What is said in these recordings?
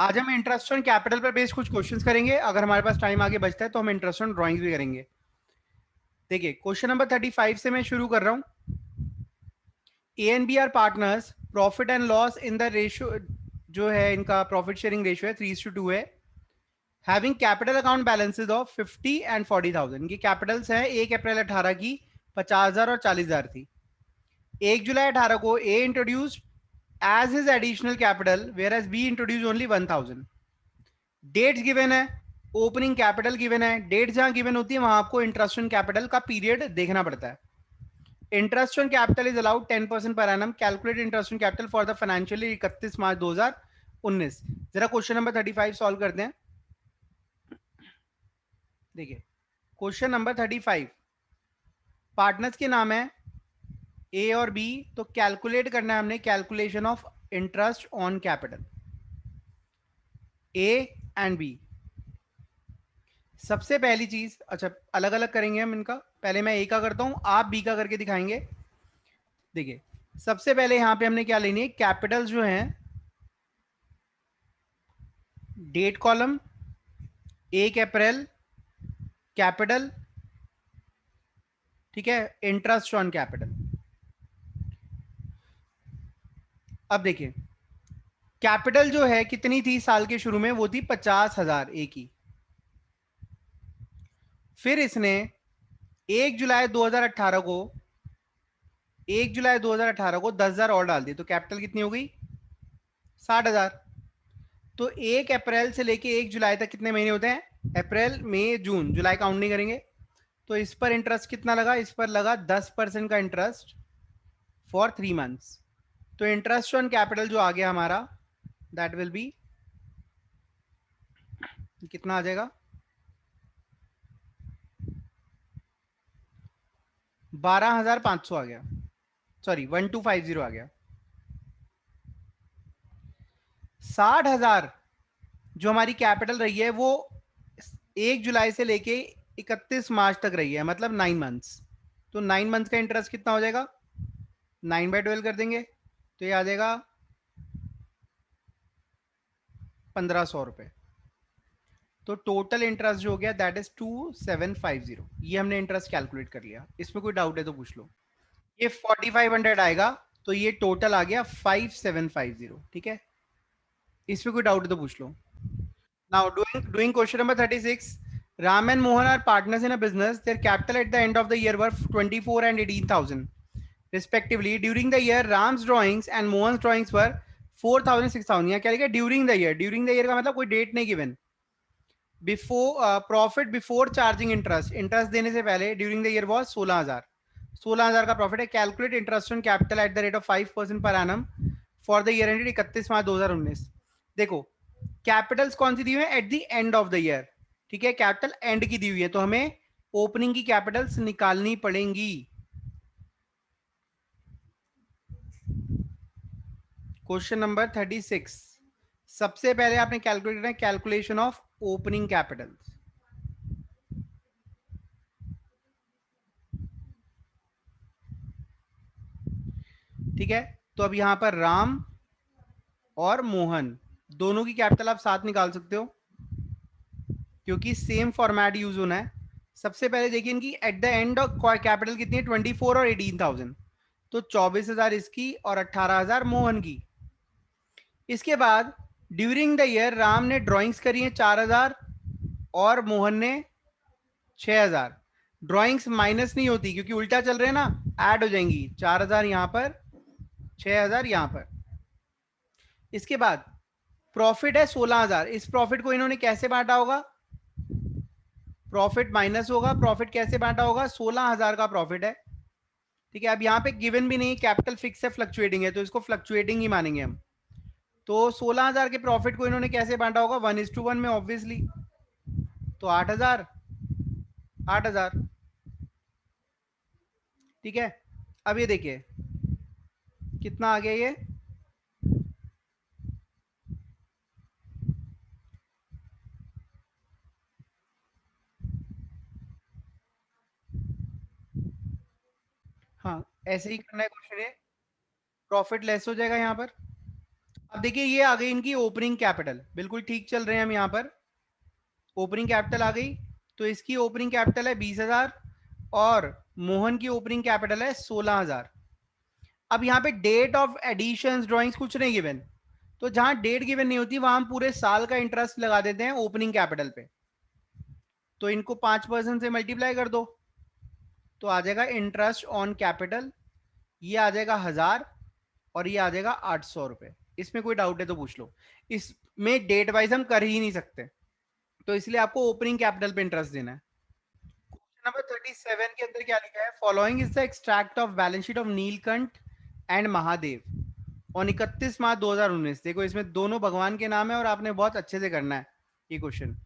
आज हम interest on capital पर बेस्ड कुछ क्वेश्चंस करेंगे। अगर हमारे पास टाइम आगे बचता है तो हम इंटरेस्ट ऑन ड्राइंग्स भी करेंगे। देखिए क्वेश्चन नंबर 35 से मैं शुरू कर रहा हूं। A and B are partners, profit and loss in the ratio जो है इनका प्रॉफिट शेयरिंग रेशियो है 3:2 है। Having capital account balances of 50 and 40,000। इनकी कैपिटल्स है 1 अप्रैल 18 की 50,000 और 40,000 थी। 1 जुलाई 18 को A introduce as his additional capital where as B introduce only 1,000। Dates given है, ओपनिंग कैपिटल गिवन है। डेट जहां गिवन होती है वहां आपको इंटरेस्ट ऑन कैपिटल का पीरियड देखना पड़ता है। Interest on capital is allowed 10% per annum. Calculate interest on capital for the financial year 31 March 2019। जरा क्वेश्चन नंबर 35 सॉल्व करते हैं। देखिए क्वेश्चन नंबर 35, पार्टनर्स के नाम है ए और बी, तो कैलकुलेट करना है हमने calculation of interest on capital A and B. सबसे पहली चीज, अच्छा अलग अलग करेंगे हम इनका। पहले मैं ए का करता हूं, आप बी का करके दिखाएंगे। देखिए सबसे पहले यहां पे हमने क्या लेनी है, कैपिटल जो है डेट कॉलम 1 अप्रैल कैपिटल, ठीक है, इंटरेस्ट ऑन कैपिटल। अब देखिए कैपिटल जो है कितनी थी साल के शुरू में, वो थी 50,000 ए की। फिर इसने 1 जुलाई 2018 को 1 जुलाई 2018 को 10,000 और डाल दिए, तो कैपिटल कितनी हो गई 60,000। तो 1 अप्रैल से लेके 1 जुलाई तक कितने महीने होते हैं, अप्रैल मई जून, जुलाई काउंट नहीं करेंगे। तो इस पर इंटरेस्ट कितना लगा, इस पर लगा 10% का इंटरेस्ट फॉर 3 मंथ्स। तो इंटरेस्ट ऑन कैपिटल जो आ गया हमारा, दैट विल बी कितना आ जाएगा, 12,500 आ गया, सॉरी 1250 आ गया। 60,000 जो हमारी कैपिटल रही है वो 1 जुलाई से लेके 31 मार्च तक रही है, मतलब 9 मंथ्स। तो 9 मंथ्स का इंटरेस्ट कितना हो जाएगा, 9/12 कर देंगे तो ये आ जाएगा 1,500 रुपए। तो टोटल इंटरेस्ट जो हो गया दैट इज 2,750। ये हमने इंटरेस्ट कैलकुलेट कर लिया। इसमें कोई डाउट है तो पूछ लो। ये 4,500 आएगा, तो ये टोटल आ गया 5,750, ठीक है। इसमें कोई डाउट है तो पूछ लो। Now, doing question number 36. Ram and Mohan are partners in a business. Their capital at the end of the year were 24 and 18,000 respectively. During the year, Ram's drawings and Mohan's drawings were 4,000, 6,000. यहाँ क्या लिखा है, during the year. During the year का मतलब कोई date नहीं given. Before profit before charging interest. Interest देने से पहले during the year was 16,000. 16,000 का प्रॉफिट है। Calculate interest on capital at the rate of 5% per annum for the year ended 31 March 2019। देखो कैपिटल्स कौन सी दी हुई है, at the end of the year, ठीक है, कैपिटल एंड की दी हुई है, तो हमें ओपनिंग की कैपिटल्स निकालनी पड़ेंगी। क्वेश्चन नंबर 36, सबसे पहले आपने कैलकुलेट करना है कैलकुलेशन ऑफ ओपनिंग कैपिटल्स, ठीक है। तो अब यहां पर राम और मोहन दोनों की कैपिटल आप साथ निकाल सकते हो क्योंकि सेम फॉर्मेट यूज होना है। सबसे पहले देखिए इनकी at the end of capital कितनी है, 24 और 18,000, तो 24,000 इसकी और 18,000 मोहन की। इसके बाद ड्यूरिंग द ईयर राम ने ड्राइंग्स करी है 4,000 और मोहन ने 6,000। ड्राइंग्स माइनस नहीं होती क्योंकि उल्टा चल रहे हैं ना, ऐड हो जाएंगी। 4,000 यहां पर, 6,000 यहां पर। इसके बाद प्रॉफिट है 16,000। इस प्रॉफिट को इन्होंने कैसे बांटा होगा, प्रॉफिट माइनस होगा। प्रॉफिट कैसे बांटा होगा, 16,000 का प्रॉफिट है, ठीक है। अब यहाँ पे गिवन भी नहीं, कैपिटल फिक्स है, फ्लक्चुएटिंग है, तो इसको फ्लक्चुएटिंग ही मानेंगे हम। तो 16,000 के प्रॉफिट को इन्होंने कैसे बांटा होगा, 1:1 में ऑब्वियसली। तो 8,000 8,000, ठीक है। अब ये देखिए कितना आ गया ये, हाँ ऐसे ही करना है क्वेश्चन है। प्रॉफिट लेस हो जाएगा यहाँ पर, अब देखिए ये आ गई इनकी ओपनिंग कैपिटल, बिल्कुल ठीक चल रहे हैं हम यहाँ पर। ओपनिंग कैपिटल आ गई, तो इसकी ओपनिंग कैपिटल है 20,000 और मोहन की ओपनिंग कैपिटल है 16,000। अब यहाँ पे डेट ऑफ एडिशन ड्रॉइंग्स कुछ नहीं गिवन, तो जहां डेट गिवन नहीं होती वहां हम पूरे साल का इंटरेस्ट लगा देते हैं ओपनिंग कैपिटल पे। तो इनको 5% से मल्टीप्लाई कर दो, तो आ जाएगा इंटरेस्ट ऑन कैपिटल, ये आ जाएगा 1000 और ये आ जाएगा 800 रुपए। इसमें कोई डाउट है तो पूछ लो। इसमें डेट वाइज हम कर ही नहीं सकते, तो इसलिए आपको ओपनिंग कैपिटल पे इंटरेस्ट देना है। नंबर 37 के अंदर क्या लिखा है, following is the extract of balance sheet of Neelkanth and Mahadev on 31 March 2019। देखो इसमें दोनों भगवान के नाम है और आपने बहुत अच्छे से करना है ये question.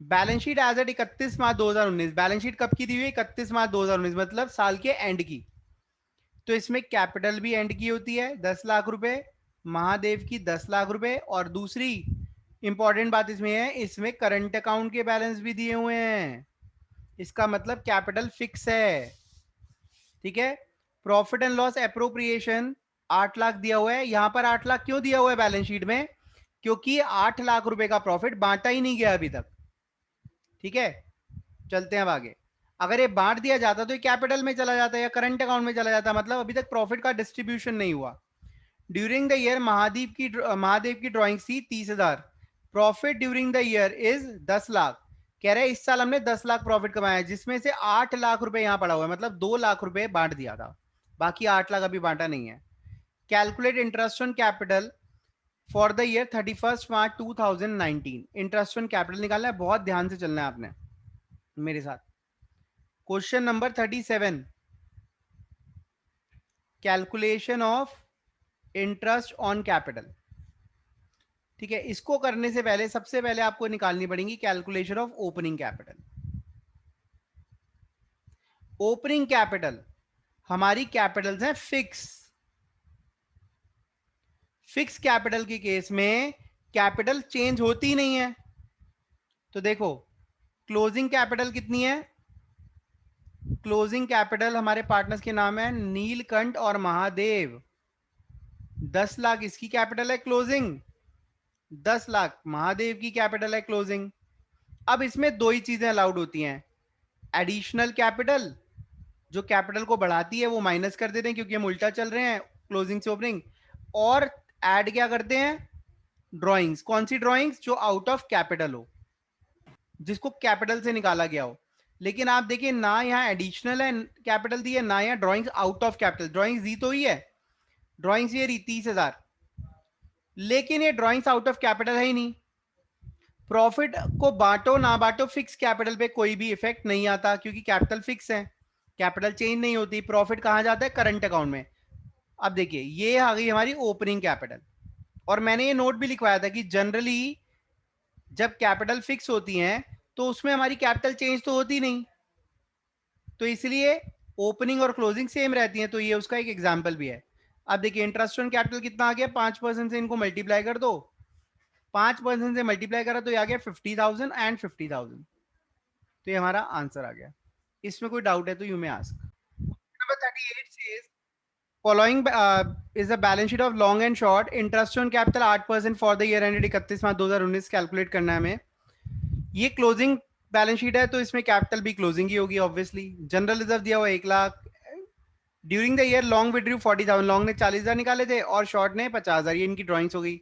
Balance sheet as at 31 March 2019, balance sheet कब की दी हुई है, 31 मार्च 2019, मतलब साल के एंड की। तो इसमें कैपिटल भी एंड की होती है 10 लाख रुपए, महादेव की 10 लाख रुपए, और दूसरी इंपॉर्टेंट बात इसमें है, इसमें करंट अकाउंट के बैलेंस भी दिए हुए हैं। इसका मतलब कैपिटल फिक्स है, ठीक है। Profit and loss appropriation 8 lakh दिया हुआ है। यहां पर 8 लाख क्यों दिया हुआ है बैलेंस शीट में, क्योंकि 8 लाख रुपए का प्रॉफिट बांटा ही नहीं गया अभी तक, ठीक है। चलते हैं अब आगे। अगर ये बांट दिया जाता तो ये कैपिटल में चला जाता या करंट अकाउंट में चला जाता, मतलब अभी तक प्रॉफिट का डिस्ट्रीब्यूशन नहीं हुआ। ड्यूरिंग द ईयर महादेव की ड्रॉइंग थी 30,000, profit during the year is 10 lakh. कह रहे हैं इस साल हमने 10 लाख प्रॉफिट कमाया, जिसमें से 8 लाख रुपए यहां पड़ा हुआ है, मतलब 2 लाख रुपए बांट दिया था, बाकी 8 लाख अभी बांटा नहीं है। Calculate interest on capital for the year 31 March 2019। Interest on capital निकालना है, बहुत ध्यान से चलना है आपने मेरे साथ। Question number 37, calculation of interest on capital, ठीक है। इसको करने से पहले सबसे पहले आपको निकालनी पड़ेगी calculation of opening capital. Opening capital हमारी कैपिटल्स हैं फिक्स। फिक्स कैपिटल के केस में कैपिटल चेंज होती नहीं है। तो देखो क्लोजिंग कैपिटल कितनी है, क्लोजिंग कैपिटल हमारे पार्टनर्स के नाम है नीलकंठ और महादेव। 10 लाख इसकी कैपिटल है क्लोजिंग, 10 लाख महादेव की कैपिटल है क्लोजिंग। अब इसमें दो ही चीजें अलाउड होती हैं, एडिशनल कैपिटल जो कैपिटल को बढ़ाती है वो माइनस कर देते हैं क्योंकि हम उल्टा चल रहे हैं क्लोजिंग से ओपनिंग, और ऐड क्या करते हैं, ड्राइंग्स। कौन सी ड्राइंग्स, जो आउट ऑफ कैपिटल हो, जिसको कैपिटल से निकाला गया हो। लेकिन आप देखिए ना यहाँ एडिशनल है कैपिटल दी है, ना यहाँ drawings out of capital. Drawings दी तो ही है, ड्राइंग्स ये रही 30,000, लेकिन ये ड्राइंग्स आउट ऑफ कैपिटल है ही नहीं। प्रॉफिट को बांटो ना बांटो फिक्स कैपिटल पे कोई भी इफेक्ट नहीं आता क्योंकि कैपिटल फिक्स है, कैपिटल चेंज नहीं होती। प्रॉफिट कहां जाता है, करंट अकाउंट में। अब देखिए ये आ गई हमारी ओपनिंग कैपिटल, और मैंने ये नोट भी लिखवाया था कि जनरली जब कैपिटल फिक्स होती हैं तो उसमें हमारी कैपिटल चेंज तो होती नहीं, तो इसलिए ओपनिंग और क्लोजिंग सेम रहती हैं। तो ये उसका एक एग्जाम्पल भी है। अब देखिए इंटरेस्ट ऑन कैपिटल कितना आ गया, 5% से इनको मल्टीप्लाई कर दो, 5% से मल्टीप्लाई करा तो ये आ गया 50,000 एंड 50,000, तो ये हमारा आंसर आ गया। इसमें कोई डाउट है तो you may ask. Number 38 says following is the balance sheet of long and short, interest on capital 8% for the year ended 31 March 2019 calculate करना है हमें। ये क्लोजिंग बैलेंस शीट है तो इसमें कैपिटल भी क्लोजिंग ही होगी ऑब्वियसली। जनरल रिजर्व दिया हुआ 1 lakh. During the year long withdrew 40,000, long ने 40,000 निकाले थे और शॉर्ट ने 50,000, ये इनकी ड्रॉइंग्स हो गई।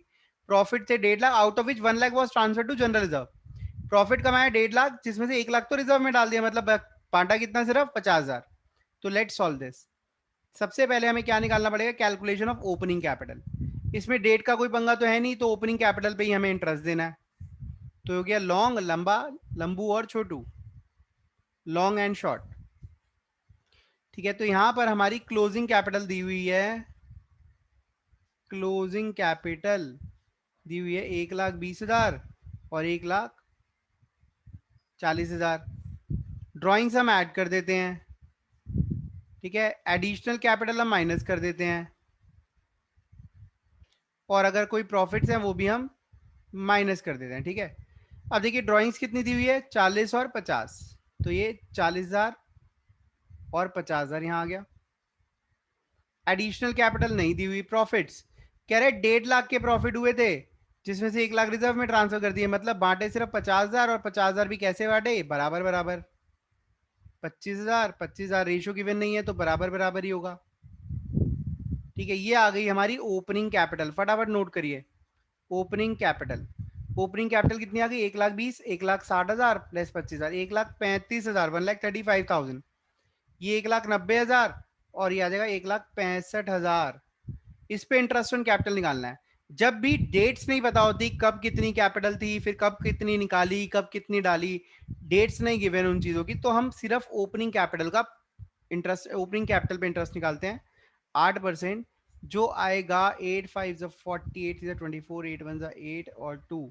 प्रॉफिट थे 1.5 lakh, out of which 1 lakh was transfer to general reserve. Profit कमाया 1.5 लाख, जिसमें से 1 लाख तो रिजर्व में डाल दिया, मतलब बांटा कितना, सिर्फ 50,000। तो लेट्स सॉल्व दिस। सबसे पहले हमें क्या निकालना पड़ेगा, कैलकुलेशन ऑफ ओपनिंग कैपिटल। इसमें डेट का कोई पंगा तो है नहीं, तो ओपनिंग कैपिटल पे ही हमें इंटरेस्ट देना है। तो हो गया लॉन्ग, लंबा, लंबू और छोटू, लॉन्ग एंड शॉर्ट, ठीक है। तो यहां पर हमारी क्लोजिंग कैपिटल दी हुई है, क्लोजिंग कैपिटल दी हुई है 1,20,000 और 1,40,000। ड्राइंग्स हम ऐड कर देते हैं, ठीक है। एडिशनल कैपिटल हम माइनस कर देते हैं, और अगर कोई प्रॉफिट्स हैं वो भी हम माइनस कर देते हैं, ठीक है। अब देखिए ड्राइंग्स कितनी दी हुई है, 40 और 50, तो ये 40,000 और 50,000 यहां आ गया। एडिशनल कैपिटल नहीं दी हुई, प्रॉफिट्स कह रहे 1.5 लाख के प्रॉफिट हुए थे, जिसमें से 1 लाख रिजर्व में ट्रांसफर कर दिए, मतलब बांटे सिर्फ 50,000, और 50,000 भी कैसे बांटे, बराबर बराबर। 25,000 रेशियो गिवन नहीं है तो बराबर बराबर ही होगा। ठीक है, ये आ गई हमारी ओपनिंग कैपिटल। फटाफट नोट करिए, ओपनिंग कैपिटल। ओपनिंग कैपिटल कितनी आ गई, 1,20,000, 1,60,000 प्लस 25,000, 1,35,000, 1,35,000। ये 1,90,000 और ये आ जाएगा 1,65,000। इस पे इंटरेस्ट ऑन कैपिटल निकालना है। जब भी डेट्स नहीं पता होती कब कितनी कैपिटल थी, फिर कब कितनी निकाली, कब कितनी डाली, डेट्स नहीं गिवन उन चीजों की, तो हम सिर्फ ओपनिंग कैपिटल का इंटरेस्ट, ओपनिंग कैपिटल पे इंटरेस्ट निकालते हैं 8%, जो आएगा 8 5 40, 8 24, 8 1 8 और 2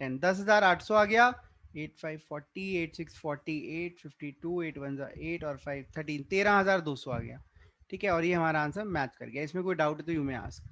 10, 10,800 आ गया। 8 5 40, 8 6 40, 8 52, 8 1 8 और 5 13, 13,200 आ गया। ठीक है, और ये हमारा आंसर मैच कर गया। इसमें कोई डाउट है तो यू में आस्क।